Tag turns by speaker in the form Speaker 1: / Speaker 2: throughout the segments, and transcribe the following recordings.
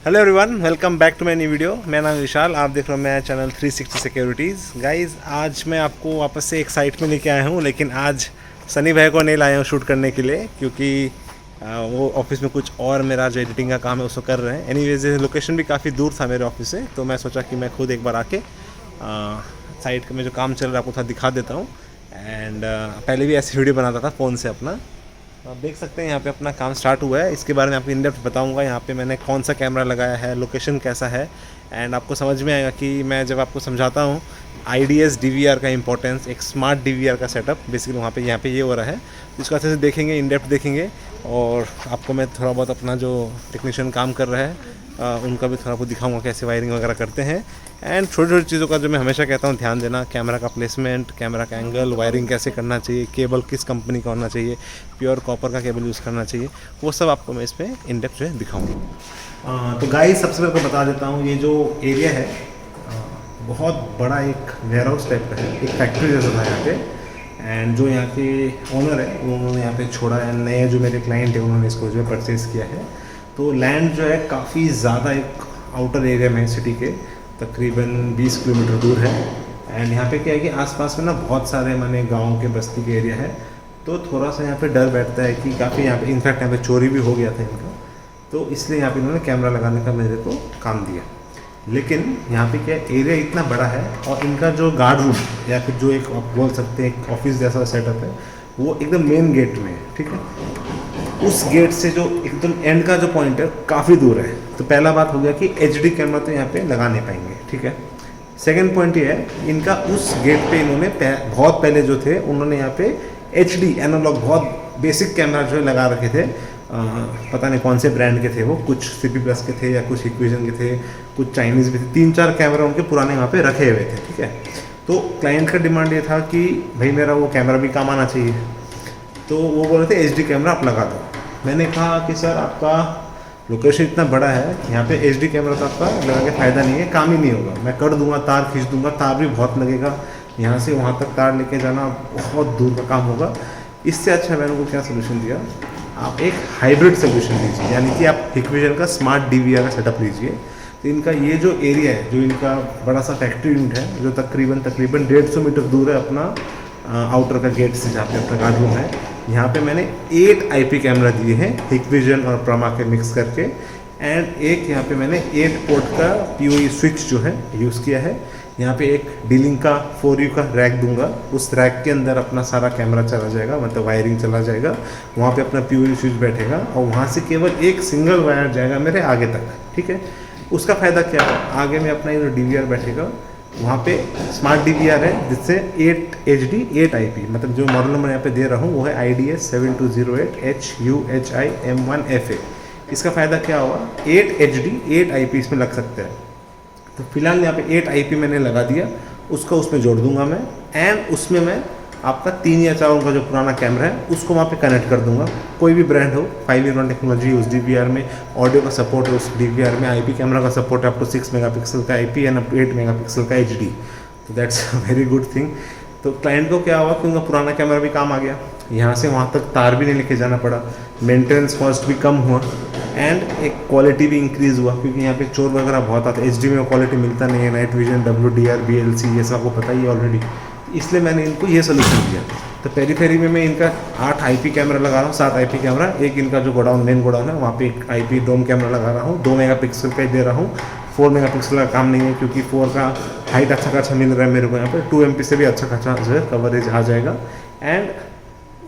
Speaker 1: Hello everyone, welcome back to my new video. मेरा नाम विशाल, आप देख रहे हो मेरा चैनल 360 सिक्योरिटीज़। गाइस, आज मैं आपको वापस से एक साइट में लेके आया हूँ, लेकिन आज सनी भाई को नहीं लाया हूँ शूट करने के लिए, क्योंकि वो ऑफिस में कुछ और मेरा जो एडिटिंग का काम है उसको कर रहे हैं। एनीवेज लोकेशन भी काफ़ी दूर था मेरे ऑफिस से, तो मैं सोचा कि मैं खुद एक बार आके साइट में जो काम चल रहा है आपको थोड़ा दिखा देता हूँ। एंड पहले भी ऐसी वीडियो बनाता था फ़ोन से अपना। आप देख सकते हैं यहाँ पे अपना काम स्टार्ट हुआ है। इसके बारे में आपको इन डेप्थ बताऊंगा, यहाँ पे मैंने कौन सा कैमरा लगाया है, लोकेशन कैसा है, एंड आपको समझ में आएगा कि मैं जब आपको समझाता हूँ IDS DVR का इंपॉर्टेंस, एक स्मार्ट DVR का सेटअप बेसिकली वहाँ पे यहाँ पे ये हो रहा है। इसको अच्छे से देखेंगे, इन डेप्थ देखेंगे, और आपको मैं थोड़ा बहुत अपना जो टेक्नीशियन काम कर रहा है उनका भी थोड़ा बहुत दिखाऊंगा कैसे वायरिंग वगैरह करते हैं। एंड छोटी छोटी चीज़ों का जो मैं हमेशा कहता हूँ ध्यान देना, कैमरा का प्लेसमेंट, कैमरा का एंगल, वायरिंग कैसे करना चाहिए, केबल किस कंपनी का होना चाहिए, प्योर कॉपर का केबल यूज़ करना चाहिए, वो सब आपको मैं इसमें इन डेप्थ जो है दिखाऊंगा। तो गाइस, सबसे पहले बता देता हूँ, ये जो एरिया है बहुत बड़ा एक वेयरहाउस टाइप का है, एक फैक्ट्री जैसा था यहाँ पे। एंड जो यहाँ के ओनर है उन्होंने यहाँ पे छोड़ा है, नए जो मेरे क्लाइंट है उन्होंने इसको जो है परचेज़ किया है। तो लैंड जो है काफ़ी ज़्यादा एक आउटर एरिया में सिटी के तकरीबन 20 किलोमीटर दूर है। एंड यहाँ पे क्या है कि आसपास में ना बहुत सारे माने गाँव के बस्ती के एरिया है, तो थोड़ा सा यहाँ पे डर बैठता है कि काफ़ी यहाँ पे इनफैक्ट यहाँ पे चोरी भी हो गया था इनका, तो इसलिए यहाँ पे इन्होंने कैमरा लगाने का मेरे को काम दिया। लेकिन यहाँ पे क्या एरिया इतना बड़ा है, और इनका जो गार्ड रूम या फिर जो एक आप बोल सकते हैं एक ऑफिस जैसा सेटअप है, वो एकदम मेन गेट में है। ठीक है, उस गेट से जो एकदम एंड का जो पॉइंट है काफ़ी दूर है। तो पहला बात हो गया कि HD कैमरा तो यहाँ पे लगा नहीं पाएंगे। ठीक है, सेकंड पॉइंट ये है, इनका उस गेट पे इन्होंने बहुत पहले जो थे उन्होंने यहाँ पे HD एनालॉग बहुत बेसिक कैमरा जो है लगा रखे थे। पता नहीं कौन से ब्रांड के थे वो, कुछ CP+ के थे या कुछ Hikvision के थे, कुछ चाइनीज़ भी थे, 3-4 कैमरा उनके पुराने वहाँ पे रखे हुए थे। ठीक है, तो क्लाइंट का डिमांड ये था कि भाई मेरा वो कैमरा भी काम आना चाहिए, तो वो बोल रहे थे HD कैमरा आप लगा दो। मैंने कहा कि सर आपका लोकेशन इतना बड़ा है, यहाँ पे HD कैमरा तो आपका लगा के फ़ायदा नहीं है, काम ही नहीं होगा। मैं कर दूंगा, तार खींच दूंगा, तार भी बहुत लगेगा, यहाँ से वहाँ तक तार लेके जाना बहुत दूर का काम होगा। इससे अच्छा मैंने उनको क्या सोल्यूशन दिया, आप एक हाइब्रिड सोल्यूशन लीजिए, यानी कि आप Hikvision का स्मार्ट DVR का सेटअप लीजिए। तो इनका ये जो एरिया है, जो इनका बड़ा सा फैक्ट्री यूनिट है, जो तकरीबन 150 मीटर दूर है अपना आउटर का गेट से, जहाँ पे अपना गार्ड रूम है, यहाँ पे मैंने 8 IP कैमरा दिए हैं Hikvision और Prama के मिक्स करके। एंड एक यहाँ पे मैंने 8 पोर्ट का PoE स्विच जो है यूज़ किया है। यहाँ पे एक D-Link का 4U का रैक दूंगा, उस रैक के अंदर अपना सारा कैमरा चला जाएगा, मतलब वायरिंग चला जाएगा, वहाँ पे अपना PoE स्विच बैठेगा, और वहाँ से केवल एक सिंगल वायर जाएगा मेरे आगे तक। ठीक है, उसका फ़ायदा क्या है, आगे में अपना ये जो DVR बैठेगा वहाँ पे स्मार्ट DVR है, जिससे 8 HD 8 IP, मतलब जो मॉडल नंबर यहाँ पे दे रहा हूँ वो है IDS 7208 HUHIM1FA। इसका फ़ायदा क्या हुआ, 8 HD 8 IP इसमें लग सकते हैं। तो फिलहाल यहाँ पे 8 IP मैंने लगा दिया, उसको उसमें जोड़ दूंगा मैं। एंड उसमें मैं आपका 3 या 4 का जो पुराना कैमरा है उसको वहाँ पे कनेक्ट कर दूंगा, कोई भी ब्रांड हो। 5-in-1 टेक्नोलॉजी उस DVR में, ऑडियो का सपोर्ट है उस DVR में, IP कैमरा का सपोर्ट है, आपको 6 मेगापिक्सल का IP एंड 8 मेगापिक्सल का HD। तो that's a very good thing. तो क्लाइंट को क्या हुआ कि उनका पुराना कैमरा भी काम आ गया, यहाँ से वहाँ तक तार भी नहीं लेके जाना पड़ा, मेंटेनेंस कॉस्ट भी कम हुआ, एंड एक क्वालिटी भी इंक्रीज़ हुआ, क्योंकि यहाँ पे चोर वगैरह बहुत आता है। HD में क्वालिटी मिलता नहीं है, नाइट विजन, WDR, BLC, ये सब आपको पता ही है ऑलरेडी। इसलिए मैंने इनको ये सोल्यूशन दिया। तो पेरीफेरी में मैं इनका 8 IP कैमरा लगा रहा हूँ, 7 IP कैमरा, एक इनका जो गोडाउन मेन गोडाउन है वहाँ पे एक IP डोम कैमरा लगा रहा हूँ, 2 मेगापिक्सल का ही दे रहा हूँ। 4 मेगापिक्सल का काम नहीं है, क्योंकि 4 का हाइट अच्छा खासा मिल रहा है मेरे को यहाँ पे, 2 MP से भी अच्छा खासा जो है कवरेज आ जाएगा। एंड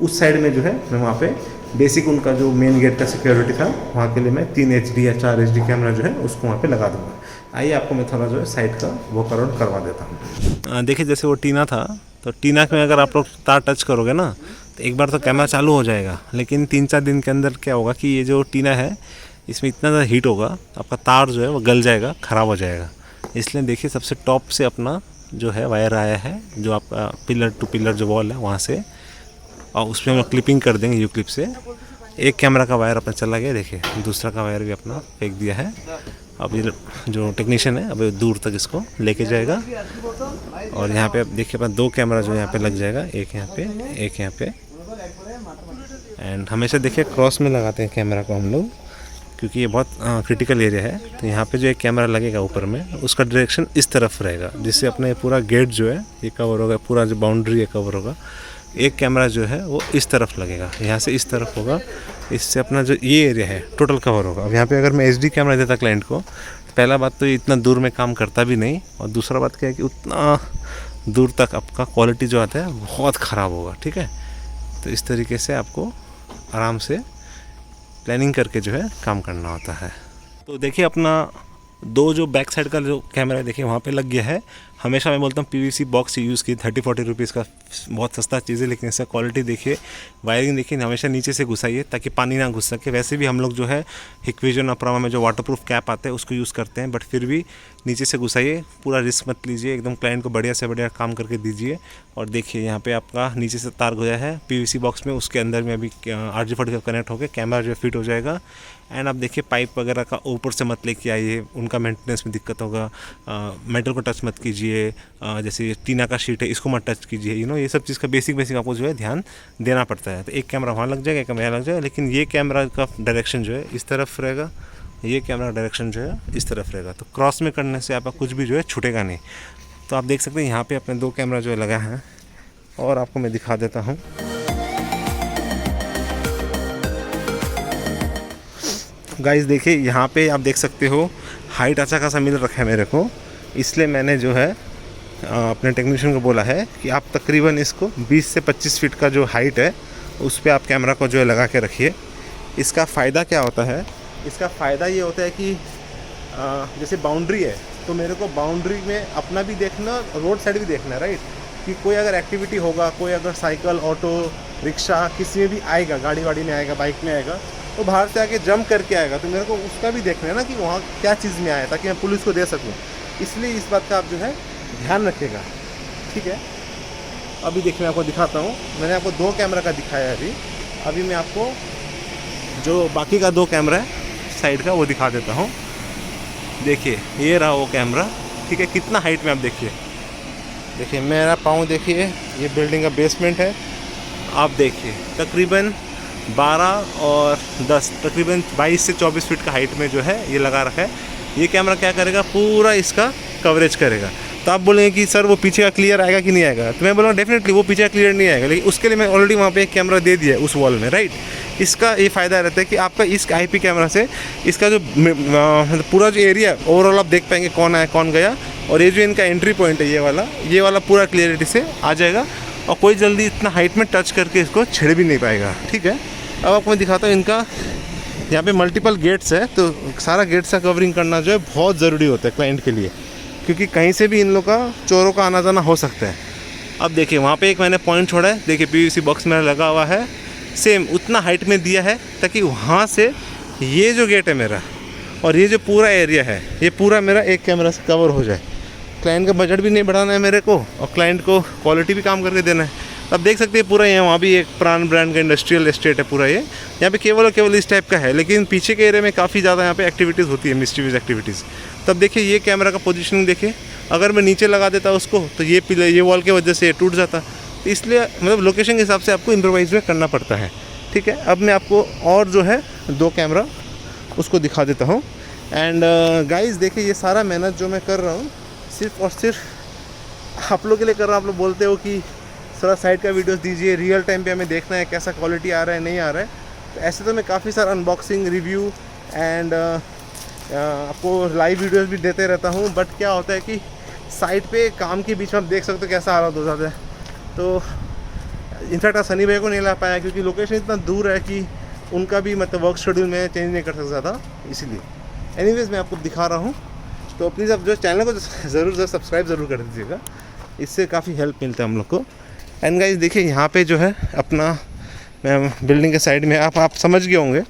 Speaker 1: उस साइड में जो है मैं वहाँ पे बेसिक उनका जो मेन गेट का सिक्योरिटी था, वहाँ के लिए मैं 3 HD या 4 HD कैमरा जो है उसको वहाँ पे लगा दूँगा। आइए आपको मैं थोड़ा जो है साइड का वॉक अराउंड करवा देता हूँ। देखिए, जैसे वो टीना था, तो टीना में अगर आप लोग तार टच करोगे ना, तो एक बार तो कैमरा चालू हो जाएगा, लेकिन 3-4 दिन के अंदर क्या होगा कि ये जो टीना है इसमें इतना ज़्यादा हीट होगा, आपका तार जो है वो गल जाएगा, ख़राब हो जाएगा। इसलिए देखिए, सबसे टॉप से अपना जो है वायर आया है, जो आपका पिलर टू पिलर जो वॉल है वहाँ से, और उसमें हम क्लिपिंग कर देंगे U-क्लिप से। एक कैमरा का वायर अपना चला गया, देखिए दूसरा का वायर भी अपना फेंक दिया है। अब ये जो टेक्नीशियन है अब दूर तक इसको लेके जाएगा, और यहाँ पे अब देखिए अपना 2 कैमरा जो यहाँ पे लग जाएगा, एक यहाँ पे, एक यहाँ पे। एंड हमेशा देखिए क्रॉस में लगाते हैं कैमरा को हम लोग, क्योंकि ये बहुत क्रिटिकल एरिया है। तो यहाँ पे जो एक कैमरा लगेगा ऊपर में, उसका डायरेक्शन इस तरफ रहेगा, जिससे अपने पूरा गेट जो है ये कवर होगा, पूरा जो बाउंड्री है कवर होगा। एक कैमरा जो है वो इस तरफ लगेगा, यहाँ से इस तरफ होगा, इससे अपना जो ये एरिया है टोटल कवर होगा। अब यहाँ पे अगर मैं एचडी कैमरा देता क्लाइंट को, पहला बात तो ये इतना दूर में काम करता भी नहीं, और दूसरा बात क्या है कि उतना दूर तक आपका क्वालिटी जो आता है बहुत ख़राब होगा। ठीक है, तो इस तरीके से आपको आराम से प्लानिंग करके जो है काम करना होता है। तो देखिए अपना दो जो बैक साइड का जो कैमरा है देखिए वहाँ पे लग गया है। हमेशा मैं बोलता हूँ पीवीसी बॉक्स यूज़ की, 30-40 रुपीज़ का बहुत सस्ता चीज़ है, लेकिन इसका क्वालिटी देखिए, वायरिंग देखिए, हमेशा नीचे से घुसाइए ताकि पानी ना घुस सके। वैसे भी हम लोग जो है हिक्विजन अप्रामा में जो वाटरप्रूफ कैप आते हैं उसको यूज़ करते हैं, बट फिर भी नीचे से घुसाइए, पूरा रिस्क मत लीजिए, एकदम क्लाइंट को बढ़िया से बढ़िया काम करके दीजिए। और देखिए यहाँ पे आपका नीचे से तार गया है पीवीसी बॉक्स में, उसके अंदर में अभी RJ45 कनेक्ट होकर कैमरा जो फिट हो जाएगा। एंड आप देखिए पाइप वगैरह का ऊपर से मत लेके आइए, उनका मेंटेनेंस में दिक्कत होगा। मेटल को टच मत कीजिए, जैसे टीना का शीट है इसको मत टच कीजिए। ये सब चीज़ का बेसिक आपको जो है ध्यान देना पड़ता है। तो एक कैमरा वहाँ लग जाएगा, एक कैमरा लग जाएगा, लेकिन ये कैमरा का डायरेक्शन जो है इस तरफ रहेगा, ये कैमरा डायरेक्शन जो है इस तरफ रहेगा। तो क्रॉस में करने से आपका कुछ भी जो है छूटेगा नहीं। तो आप देख सकते हैं यहाँ पे अपने दो कैमरा जो है लगा है, और आपको मैं दिखा देता हूँ। गाइस देखिए यहाँ पे आप देख सकते हो हाइट अच्छा खासा मिल रखा है मेरे को, इसलिए मैंने जो है अपने टेक्नीशियन को बोला है कि आप तकरीबन इसको 20 से 25 फीट का जो हाइट है उस पर आप कैमरा को जो है लगा के रखिए। इसका फ़ायदा क्या होता है, इसका फ़ायदा ये होता है कि जैसे बाउंड्री है तो मेरे को बाउंड्री में अपना भी देखना, रोड साइड भी देखना है, राइट। कि कोई अगर एक्टिविटी होगा, कोई अगर साइकिल, ऑटो रिक्शा किसी में भी आएगा, गाड़ी वाड़ी में आएगा, बाइक में आएगा, तो बाहर से आके जंप करके आएगा, तो मेरे को उसका भी देखना है ना कि वहाँ क्या चीज़ में आया, ताकि मैं पुलिस को दे सकूँ। इसलिए इस बात का आप जो है ध्यान रखिएगा। ठीक है, अभी देखिए मैं आपको दिखाता हूँ। मैंने आपको दो कैमरा का दिखाया है अभी मैं आपको जो बाकी का दो कैमरा है साइड का वो दिखा देता हूँ। देखिए ये रहा वो कैमरा, ठीक है, कितना हाइट में आप देखिए मेरा पाँव देखिए, ये बिल्डिंग का बेसमेंट है। आप देखिए तकरीबन 12 और 10 तकरीबन 22 से 24 फीट का हाइट में जो है ये लगा रखा है। ये कैमरा क्या करेगा, पूरा इसका कवरेज करेगा। तो आप बोलेंगे कि सर वो पीछे का क्लियर आएगा कि नहीं आएगा, तो मैं बोलूँगा डेफिनेटली वो पीछे का क्लियर नहीं आएगा, लेकिन उसके लिए मैं ऑलरेडी वहाँ पे एक कैमरा दे दिया है उस वॉल में, राइट। इसका ये फ़ायदा रहता है कि आपका इस IP कैमरा से इसका जो पूरा जो एरिया ओवरऑल आप देख पाएंगे कौन आया कौन गया, और ये जो इनका एंट्री पॉइंट है ये वाला पूरा क्लियरिटी से आ जाएगा, और कोई जल्दी इतना हाइट में टच करके इसको छेड़ भी नहीं पाएगा। ठीक है, अब आपको मैं दिखाता हूँ। इनका यहाँ पे मल्टीपल गेट्स है, तो सारा गेट्स का कवरिंग करना जो है बहुत ज़रूरी होता है क्लाइंट के लिए, क्योंकि कहीं से भी इन लोग का चोरों का आना जाना हो सकता है। अब देखिए वहाँ पे एक मैंने पॉइंट छोड़ा है, देखिए PVC बॉक्स मेरा लगा हुआ है, सेम उतना हाइट में दिया है, ताकि वहाँ से ये जो गेट है मेरा और ये जो पूरा एरिया है ये पूरा मेरा एक कैमरा से कवर हो जाए। क्लाइंट का बजट भी नहीं बढ़ाना है मेरे को, और क्लाइंट को क्वालिटी भी काम करके देना है। अब देख सकते हैं पूरा यहाँ वहाँ भी एक प्राण ब्रांड का इंडस्ट्रियल एस्टेट है पूरा, ये यहाँ पे केवल और केवल इस टाइप का है, लेकिन पीछे के एरिया में काफ़ी ज़्यादा यहाँ पे एक्टिविटीज़ होती है, मिस्टीवियस एक्टिविटीज़। तब देखिए ये कैमरा का पोजीशनिंग देखिए, अगर मैं नीचे लगा देता उसको तो ये पिलर ये वॉल की वजह से ये टूट जाता, तो इसलिए मतलब लोकेशन के हिसाब से आपको इम्प्रोवाइज में करना पड़ता है। ठीक है, अब मैं आपको और जो है दो कैमरा उसको दिखा देता हूँ। एंड गाइस देखिए ये सारा मेहनत जो मैं कर रहा हूँ सिर्फ और सिर्फ आप लोग के लिए कर रहा हूँ। आप लोग बोलते हो कि थोड़ा साइड का वीडियोस दीजिए, रियल टाइम पे हमें देखना है कैसा क्वालिटी आ रहा है नहीं आ रहा है। तो ऐसे तो मैं काफ़ी सारा अनबॉक्सिंग रिव्यू एंड आपको लाइव वीडियोस भी देते रहता हूँ, बट क्या होता है कि साइट पे काम के बीच में आप देख सकते हो कैसा हालत हो जाता है। तो इनफैक्ट आज सनी भाई को नहीं ला पाया क्योंकि लोकेशन इतना दूर है कि उनका भी मतलब वर्क शेड्यूल में चेंज नहीं कर सकता था, इसीलिए। एनीवेज मैं आपको दिखा रहा हूँ, तो प्लीज़ आप जो चैनल को ज़रूर सब्सक्राइब ज़रूर कर दीजिएगा, इससे काफ़ी हेल्प मिलता है हम लोग को। एंड गाइस देखिए यहाँ पे जो है अपना मैं बिल्डिंग के साइड में आप समझ गए होंगे,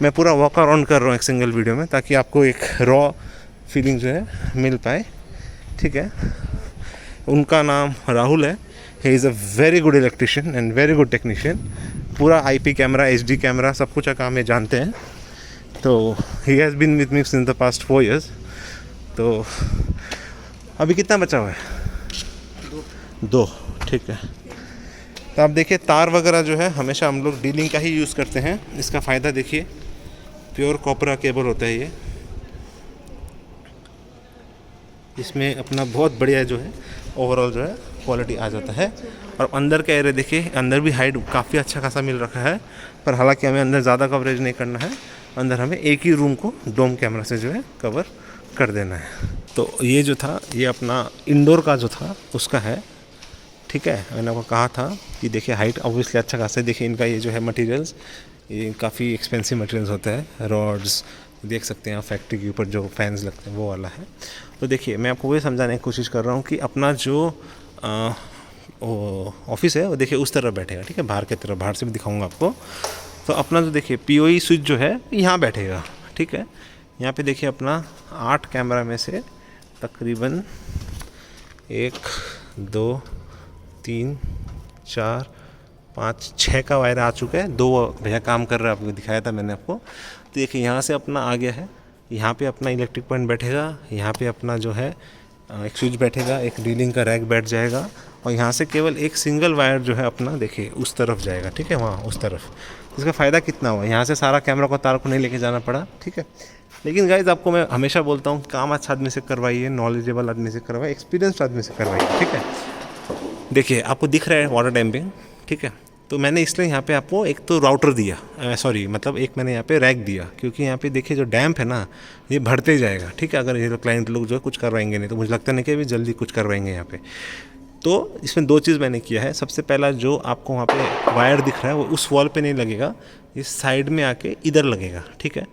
Speaker 1: मैं पूरा वॉक अराउंड कर रहा हूँ एक सिंगल वीडियो में, ताकि आपको एक रॉ फीलिंग जो है मिल पाए। ठीक है, उनका नाम राहुल है, he is a very good electrician and very good technician. पूरा IP कैमरा HD कैमरा सब कुछ का काम ये जानते हैं। तो he has been with me since the past 4 years। तो अभी कितना बचा हुआ है? 2। ठीक है, तो आप देखिए तार वगैरह जो है हमेशा हम लोग डीलिंग का ही यूज़ करते हैं। इसका फ़ायदा देखिए, प्योर कॉपरा केबल होता है ये। इसमें अपना बहुत बढ़िया जो है ओवरऑल जो है क्वालिटी आ जाता है। और अंदर का एरिया देखिए, अंदर भी हाइट काफ़ी अच्छा खासा मिल रखा है, पर हालांकि हमें अंदर ज़्यादा कवरेज नहीं करना है। अंदर हमें एक ही रूम को डोम कैमरा से जो है कवर कर देना है। तो ये जो था ये अपना इंडोर का जो था उसका है, ठीक है। मैंने आपको कहा था कि देखिए हाइट ऑब्वियसली अच्छा खासा है। देखिए इनका ये जो है मटेरियल्स, ये काफ़ी एक्सपेंसिव मटेरियल्स होते हैं। रॉड्स देख सकते हैं आप, फैक्ट्री के ऊपर जो फैंस लगते हैं वो वाला है। तो देखिए मैं आपको वही समझाने की कोशिश कर रहा हूँ कि अपना जो ऑफिस है वो देखिए उस तरफ बैठेगा, ठीक है, बाहर की तरफ। बाहर से भी दिखाऊंगा आपको। तो अपना जो देखिए पीओई स्विच जो है यहाँ बैठेगा, ठीक है। यहाँ पे देखिए अपना 8 कैमरा में से तकरीबन 1 2 3 4 5 6 का वायर आ चुका है। 2 भैया काम कर रहा है, आपको दिखाया था मैंने आपको। तो देखिए यहाँ से अपना आ गया है। यहाँ पे अपना इलेक्ट्रिक पॉइंट बैठेगा, यहाँ पे अपना जो है एक स्विच बैठेगा, एक रीलिंग का रैक बैठ जाएगा, और यहाँ से केवल एक सिंगल वायर जो है अपना देखिए उस तरफ जाएगा, ठीक है, वहाँ उस तरफ। इसका फ़ायदा कितना हुआ, यहाँ से सारा कैमरा को तार को नहीं लेके जाना पड़ा, ठीक है। लेकिन गाइज आपको मैं हमेशा बोलता हूँ काम अच्छा आदमी से करवाइए, नॉलेजेबल आदमी से करवाइए, एक्सपीरियंस्ड आदमी से करवाइए, ठीक है। देखिए आपको दिख रहा है वाटर डैम्पिंग, ठीक है। तो मैंने इसलिए यहाँ पे आपको एक तो राउटर दिया, सॉरी मतलब एक मैंने यहाँ पे रैक दिया, क्योंकि यहाँ पे देखिए जो डैम्प है ना ये बढ़ते जाएगा, ठीक है। अगर ये क्लाइंट लोग जो है कुछ करवाएंगे नहीं, तो मुझे लगता नहीं कि अभी जल्दी कुछ करवाएंगे यहाँ पे। तो इसमें 2 चीज़ मैंने किया है। सबसे पहला जो आपको वहाँ पे वायर दिख रहा है वो उस वॉल पे नहीं लगेगा, इस साइड में आके इधर लगेगा, ठीक है।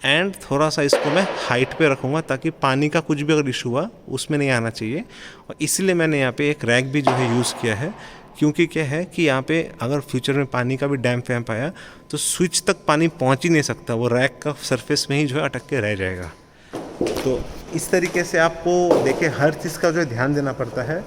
Speaker 1: एंड थोड़ा सा इसको मैं हाइट पे रखूँगा ताकि पानी का कुछ भी अगर इशू हुआ उसमें नहीं आना चाहिए। और इसलिए मैंने यहाँ पे एक रैक भी जो है यूज़ किया है, क्योंकि क्या है कि यहाँ पे अगर फ्यूचर में पानी का भी डैम्प वैम्प आया तो स्विच तक पानी पहुँच ही नहीं सकता, वो रैक का सरफेस में ही जो है अटक के रह जाएगा। तो इस तरीके से आपको देखिए हर चीज़ का जो है ध्यान देना पड़ता है,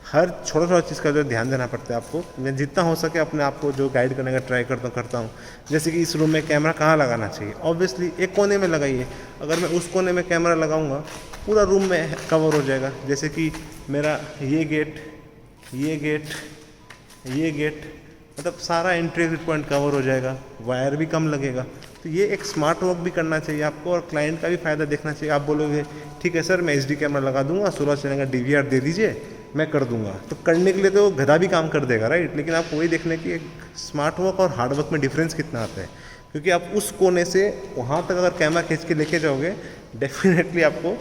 Speaker 1: हर छोटा छोटा चीज़ का जो ध्यान देना पड़ता है आपको। मैं जितना हो सके अपने आप को जो गाइड करने का ट्राई करता हूँ। जैसे कि इस रूम में कैमरा कहाँ लगाना चाहिए, ऑब्वियसली एक कोने में लगाइए। अगर मैं उस कोने में कैमरा लगाऊंगा पूरा रूम में कवर हो जाएगा। जैसे कि मेरा ये गेट, ये गेट, ये गेट, मतलब सारा एंट्री एग्जिट पॉइंट कवर हो जाएगा, वायर भी कम लगेगा। तो ये एक स्मार्ट वर्क भी करना चाहिए आपको, और क्लाइंट का भी फ़ायदा देखना चाहिए। आप बोलोगे ठीक है सर मैं HD कैमरा लगा दूंगा, 16 चैनल का DVR दे दीजिए, मैं कर दूंगा। तो करने के लिए तो गधा भी काम कर देगा, राइट। लेकिन आपको वही देखना कि एक स्मार्ट वर्क और हार्ड वर्क में डिफरेंस कितना आता है, क्योंकि आप उस कोने से वहाँ तक अगर कैमरा खींच के लेके जाओगे डेफिनेटली आपको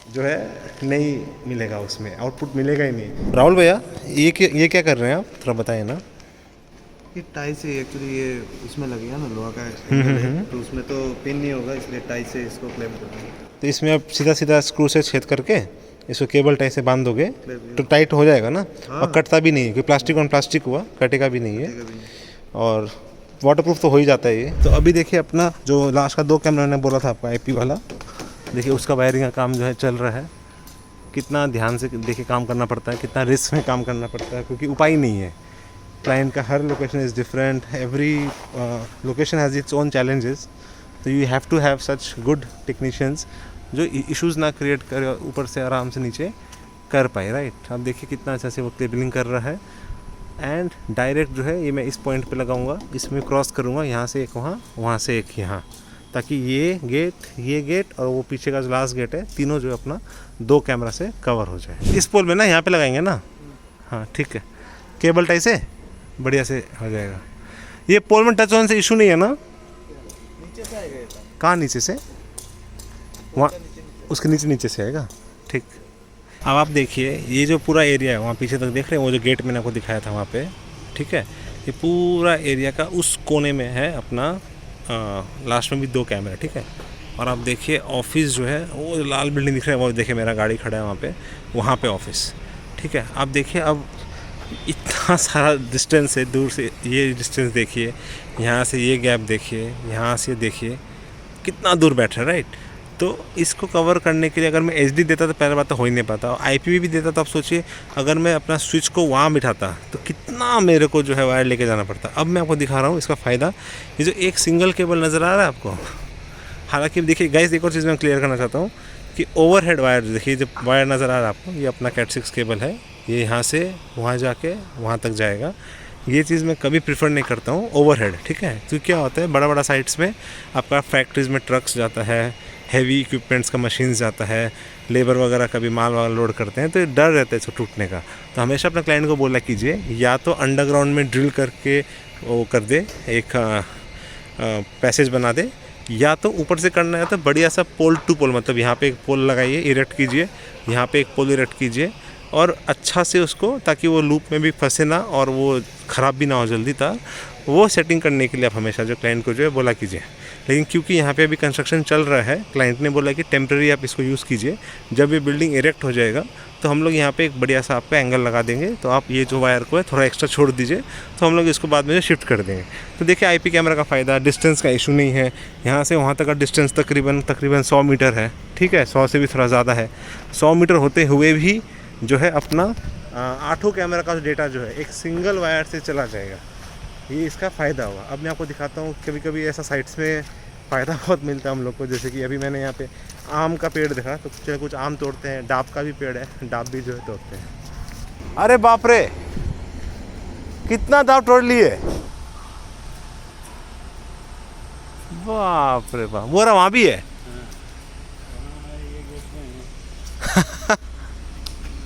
Speaker 1: जो है नहीं मिलेगा, उसमें आउटपुट मिलेगा ही नहीं। राहुल भैया ये क्या कर रहे हैं आप, थोड़ा बताइए ना।
Speaker 2: ये टाई से एक्चुअली ये उसमें लगेगा ना, लोहा का एंगल है, तो उसमें तो पिन नहीं होगा, इसलिए टाई से इसको क्लैंप करना है।
Speaker 1: तो इसमें आप सीधा सीधा स्क्रू से छेद करके इसको केबल टाई से बांध दोगे तो टाइट हो जाएगा ना। हाँ। और कटता भी नहीं है, क्योंकि प्लास्टिक ऑन प्लास्टिक हुआ, कटेगा भी नहीं है, और वाटरप्रूफ तो हो ही जाता है ये। तो अभी देखिए अपना जो लास्ट का 2 कैमरा मैंने बोला था आपको IP वाला, देखिए उसका वायरिंग का काम जो है चल रहा है। कितना ध्यान से देखिए काम करना पड़ता है, कितना रिस्क में काम करना पड़ता है, क्योंकि उपाय नहीं है। क्लाइंट का हर location is different, every location has its own challenges. तो you have to have such good technicians जो इश्यूज़ ना क्रिएट करे, ऊपर से आराम से नीचे कर पाए, राइट। अब देखिए कितना अच्छा से वो केबलिंग कर रहा है। एंड डायरेक्ट जो है ये मैं इस पॉइंट पे लगाऊंगा, इसमें क्रॉस करूंगा, यहाँ से एक वहाँ, वहाँ से एक यहाँ, ताकि ये गेट और वो पीछे का जो लास्ट गेट है, तीनों जो अपना 2 कैमरा से कवर हो जाए। इस पोल में ना यहाँ पे लगाएंगे ना, हाँ ठीक है, केबल टाई से बढ़िया से हो जाएगा। ये पोल में टच होने से इशू नहीं है ना?
Speaker 2: नीचे से आएगा,
Speaker 1: कहाँ नीचे से? वहाँ उसके नीचे से आएगा, ठीक। अब आप देखिए ये जो पूरा एरिया है वहाँ पीछे तक देख रहे हैं, वो जो गेट मैंने आपको दिखाया था वहाँ पे, ठीक है। ये पूरा एरिया का उस कोने में है अपना लास्ट में भी 2 कैमरे, ठीक है। और आप देखिए ऑफिस जो है वो लाल बिल्डिंग दिख रहा है, वो देखिए मेरा गाड़ी खड़ा है वहाँ पे ऑफिस, ठीक है। आप देखिए अब इतना सारा डिस्टेंस है दूर से, ये डिस्टेंस देखिए, यहाँ से ये गैप देखिए, यहाँ से देखिए कितना दूर बैठ रहा है, राइट। तो इसको कवर करने के लिए अगर मैं HD देता तो पहले बात तो हो ही नहीं पाता, और IPV भी देता तो आप सोचिए अगर मैं अपना स्विच को वहाँ बिठाता तो कितना मेरे को जो है वायर लेके जाना पड़ता। अब मैं आपको दिखा रहा हूँ इसका फ़ायदा। ये जो एक सिंगल केबल नज़र आ रहा है आपको, हालांकि देखिए गाइस एक और चीज़ मैं क्लियर करना चाहता हूँ कि ओवरहेड वायर देखिए, जब वायर नज़र आ रहा है आपको, ये अपना Cat 6 केबल है, ये यहाँ से वहाँ जाके वहाँ तक जाएगा। ये चीज़ मैं कभी प्रीफर नहीं करता हूँ ओवरहेड, ठीक है। क्योंकि क्या होता है बड़ा बड़ा साइट्स में आपका फैक्ट्रीज़ में ट्रक्स जाता है, हैवी इक्विपमेंट्स का मशीन्स जाता है, लेबर वगैरह का भी माल वाल लोड करते हैं, तो डर रहता है इसको टूटने का। तो हमेशा अपने क्लाइंट को बोला कीजिए या तो अंडरग्राउंड में ड्रिल करके वो कर दे, एक पैसेज बना दे, या तो ऊपर से करना है तो बढ़िया सा पोल टू पोल, मतलब यहाँ पे एक पोल लगाइए, इरेक्ट कीजिए, यहाँ पे एक पोल इरेक्ट कीजिए और अच्छा से उसको, ताकि वो लूप में भी फंसे ना और वो ख़राब भी ना हो जल्दी, था वो सेटिंग करने के लिए आप हमेशा जो क्लाइंट को जो है बोला कीजिए। लेकिन क्योंकि यहाँ पे अभी कंस्ट्रक्शन चल रहा है, क्लाइंट ने बोला कि टेम्प्रेरी आप इसको यूज़ कीजिए, जब ये बिल्डिंग इरेक्ट हो जाएगा तो हम लोग यहाँ पे एक बढ़िया सा आपका एंगल लगा देंगे, तो आप ये जो वायर को है थोड़ा एक्स्ट्रा छोड़ दीजिए, तो हम लोग इसको बाद में शिफ्ट कर देंगे। तो देखिए आईपी कैमरा का फ़ायदा, डिस्टेंस का इशू नहीं है, यहाँ से वहाँ तक का डिस्टेंस तकरीबन 100 मीटर है, ठीक है, 100 से भी थोड़ा ज़्यादा है। 100 मीटर होते हुए भी जो है अपना 8 कैमरा का डेटा जो है एक सिंगल वायर से चला जाएगा, ये इसका फ़ायदा हुआ। अब मैं आपको दिखाता हूँ, कभी कभी ऐसा साइट्स में फ़ायदा बहुत मिलता है हम लोग को, जैसे कि अभी मैंने यहाँ पे आम का पेड़ देखा, तो चलो कुछ आम तोड़ते हैं, डाब का भी पेड़ है, डाब भी जो है तोड़ते हैं। अरे बाप रे, कितना डाब तोड़ लिए, बाप रे बाप, वो रहा वहाँ भी है।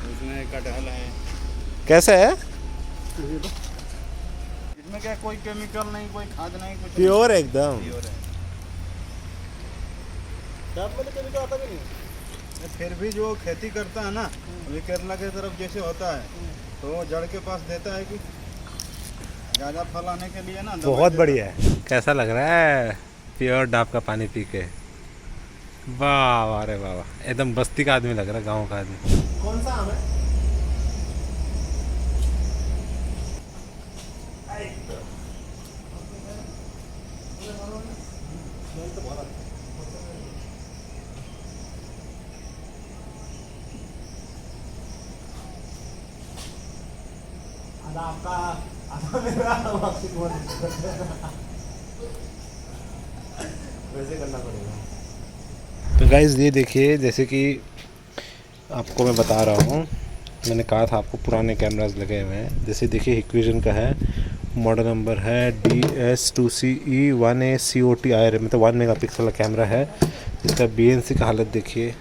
Speaker 2: उसमें कटहल है,
Speaker 1: कैसे है,
Speaker 2: इसमें क्या कोई केमिकल नहीं, कोई खाद नहीं, कुछ
Speaker 1: प्योर एकदम।
Speaker 2: प्योर है। केमिकल आता भी नहीं, फिर भी जो खेती करता है ना, अभी केरला की तरफ जैसे होता है, तो जड़ के पास देता है कि ज़्यादा फल आने के लिए ना।
Speaker 1: बहुत बढ़िया है, कैसा लग रहा है प्योर डाब का पानी पी के, वाह वाह रे वाह, एकदम बस्ती का आदमी लग रहा है, गाँव का आदमी। कौन सा आम है? आपका मेरा वैसे करना पड़ेगा। तो गाइज़ ये देखिए, जैसे कि आपको मैं बता रहा हूँ, मैंने कहा था आपको पुराने कैमरास लगे हुए हैं, जैसे देखिए हिक्विजन का है, मॉडल नंबर है DS2CE1ACOTIR, मतलब 1 मेगापिक्सल का कैमरा है। इसका BNC का हालत देखिए,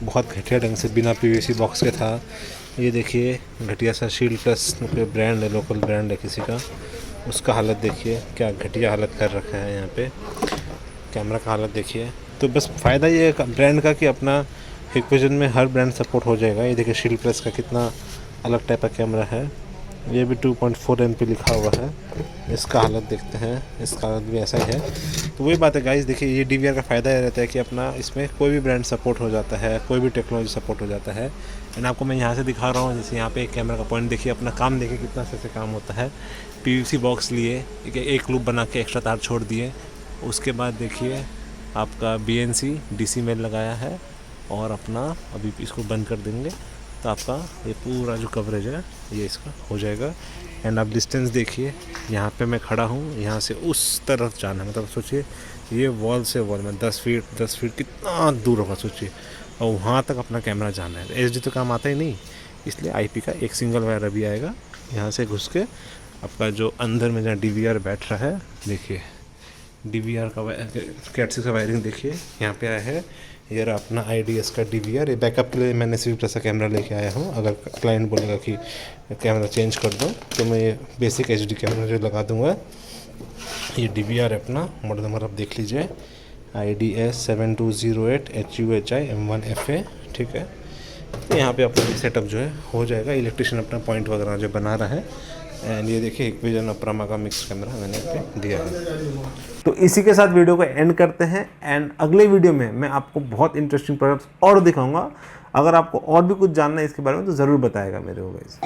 Speaker 1: बहुत घटिया ढंग से, बिना PVC बॉक्स के था। ये देखिए घटिया सा शील्ड प्लस ब्रांड है, लोकल ब्रांड है किसी का, उसका हालत देखिए क्या घटिया हालत कर रखा है। यहाँ पे कैमरा का हालत देखिए। तो बस फ़ायदा ये है ब्रांड का कि अपना हिक्विजन में हर ब्रांड सपोर्ट हो जाएगा। ये देखिए शील्ड प्लस का कितना अलग टाइप का कैमरा है, ये भी 2.4 MP लिखा हुआ है। इसका हालत देखते हैं, इसका हालत भी ऐसा ही है। तो वही बात है गाइस, देखिए ये DVR का फ़ायदा ये रहता है कि अपना इसमें कोई भी ब्रांड सपोर्ट हो जाता है, कोई भी टेक्नोलॉजी सपोर्ट हो जाता है। एंड आपको मैं यहाँ से दिखा रहा हूँ, जैसे यहाँ पे एक कैमरा का पॉइंट देखिए, अपना काम देखिए कितना से काम होता है। PVC बॉक्स लिए, एक लूप बना के एक्स्ट्रा तार छोड़ दिए, उसके बाद देखिए आपका BNC DC में लगाया है, और अपना अभी इसको बंद कर देंगे तो आपका ये पूरा जो कवरेज है ये इसका हो जाएगा। एंड आप डिस्टेंस देखिए, यहाँ पे मैं खड़ा हूँ, यहाँ से उस तरफ जाना है, मतलब सोचिए ये वॉल से वॉल में 10 फीट कितना दूर होगा सोचिए, और वहाँ तक अपना कैमरा जाना है। HD तो काम आता ही नहीं, इसलिए IP का एक सिंगल वायर अभी आएगा, यहाँ से घुस के आपका जो अंदर में जहाँ DVR बैठ रहा है, देखिए DVR का कैट6 का वायरिंग देखिए, यहाँ पे आया है। ये रहा अपना IDS का DVR, ये बैकअप के लिए मैंने सिर्फ ऐसा कैमरा लेके आया हूँ। अगर क्लाइंट बोलेगा कि कैमरा चेंज कर दो तो मैं ये बेसिक HD कैमरा जो लगा दूँगा। ये DVR है अपना, मॉडल नंबर आप देख लीजिए, IDS 7208 HUHI M1FA, ठीक है। तो यहाँ पे अपना सेटअप जो है हो जाएगा। इलेक्ट्रिशियन अपना पॉइंट वगैरह जो बना रहा है। एंड ये देखिए हिक्विजन अपरामा का मिक्स कैमरा मैंने पे दिया है। तो इसी के साथ वीडियो को एंड करते हैं, एंड अगले वीडियो में मैं आपको बहुत इंटरेस्टिंग प्रोडक्ट्स और दिखाऊंगा। अगर आपको और भी कुछ जानना है इसके बारे में तो ज़रूर बताएगा मेरे को गाइस।